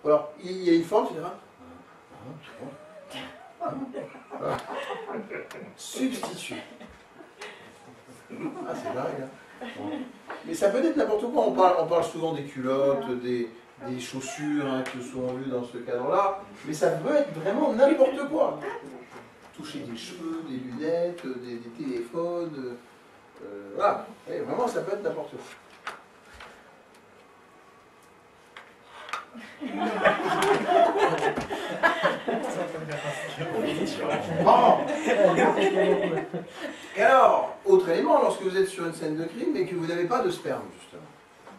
Ou alors, il y a une forme, tu diras. Voilà. Substitut. Ah, c'est dingue, hein. Mais ça peut être n'importe quoi. On parle souvent des culottes, des chaussures, hein, qui sont vues dans ce cadre-là. Mais ça peut être vraiment n'importe quoi. Toucher des cheveux, des lunettes, des téléphones. Voilà. Et vraiment, ça peut être n'importe quoi. Bon. Et alors, autre élément, lorsque vous êtes sur une scène de crime et que vous n'avez pas de sperme, justement.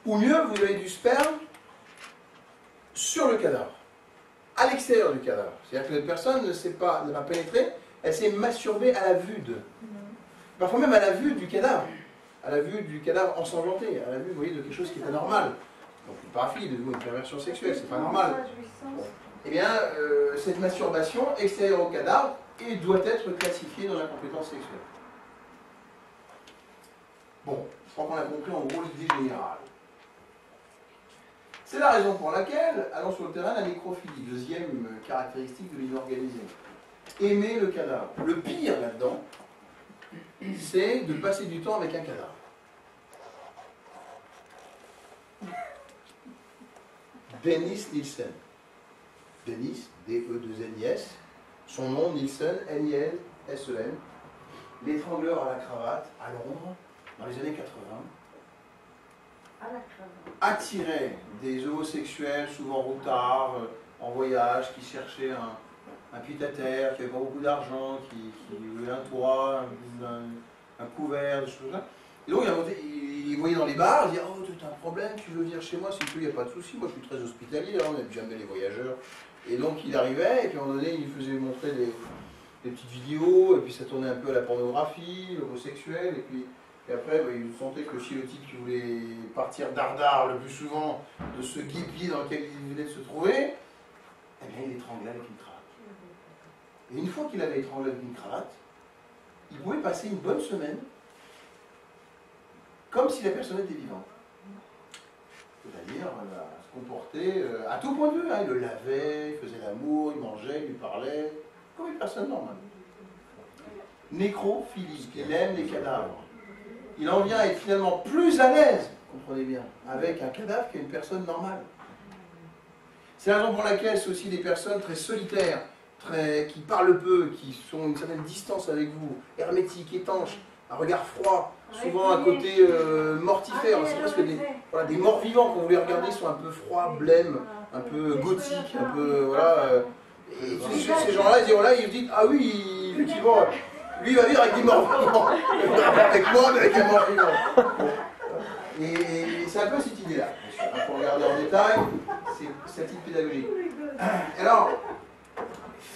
Ou mieux, vous avez du sperme sur le cadavre, à l'extérieur du cadavre. C'est-à-dire que la personne ne va pénétrer, elle s'est masturbée à la vue de. Parfois même à la vue du cadavre. À la vue du cadavre ensanglanté, à la vue, vous voyez, de quelque chose qui est anormal. Donc une paraphilie, de vous, une perversion sexuelle, c'est pas normal. Eh bien, cette masturbation extérieure au cadavre doit être classifiée dans la compétence sexuelle. Bon, je crois qu'on a compris en gros l'idée générale. C'est la raison pour laquelle, allons sur le terrain, la nécrophilie, deuxième caractéristique de l'île organisée. Aimer le cadavre. Le pire là-dedans, c'est de passer du temps avec un cadavre. Dennis Nielsen. Dennis, D-E-2-N-I-S. Son nom, Nielsen, N-I-L-S-E-N. L'étrangleur à la cravate, à Londres, dans les années 80. Attirait des homosexuels, souvent routards, en voyage, qui cherchaient un pied-à-terre, qui n'avaient pas beaucoup d'argent, qui voulaient un toit, un couvert, des choses comme ça. Et donc, il voyait dans les bars, il disait « Oh, tu as un problème, tu veux venir chez moi, si tu veux, il n'y a pas de souci, moi je suis très hospitalier, on n'aime jamais les voyageurs. » Et donc, il arrivait, et puis à un moment donné, il faisait montrer des petites vidéos, et puis ça tournait un peu à la pornographie, homosexuelle, et après, il sentait que si le type qui voulait partir dardard le plus souvent de ce guépier dans lequel il venait de se trouver, eh bien, il étranglait avec une cravate. Et une fois qu'il avait étranglé avec une cravate, il pouvait passer une bonne semaine comme si la personne était vivante. C'est-à-dire, se comporter à tout point de vue. Hein. Il le lavait, il faisait l'amour, il mangeait, il lui parlait, comme une personne normale. Nécrophilie, il aime les cadavres. Il en vient à être finalement plus à l'aise, comprenez bien, avec un cadavre qu'une personne normale. C'est la raison pour laquelle c'est aussi des personnes très solitaires, qui parlent peu, qui sont à une certaine distance avec vous, hermétiques, étanches, un regard froid, souvent un côté mortifère. C'est presque des morts vivants, quand vous les regardez, sont un peu froids, blêmes, un peu gothiques, un peu, voilà. Et ces gens-là, ils se disent, ah oui, effectivement, lui il va vivre avec des morts vivants. Avec moi, mais avec un mort vivant. Et c'est un peu cette idée-là. Il faut regarder en détail, c'est cette idée pédagogique. Alors,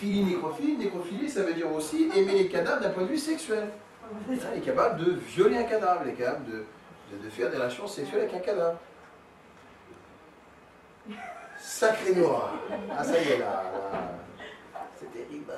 nécrophilie, ça veut dire aussi aimer les cadavres d'un point de vue sexuel. Il est capable de violer un cadavre, il est capable de faire des relations sexuelles avec un cadavre. Sacré noir. Ah ça y est là. C'est terrible.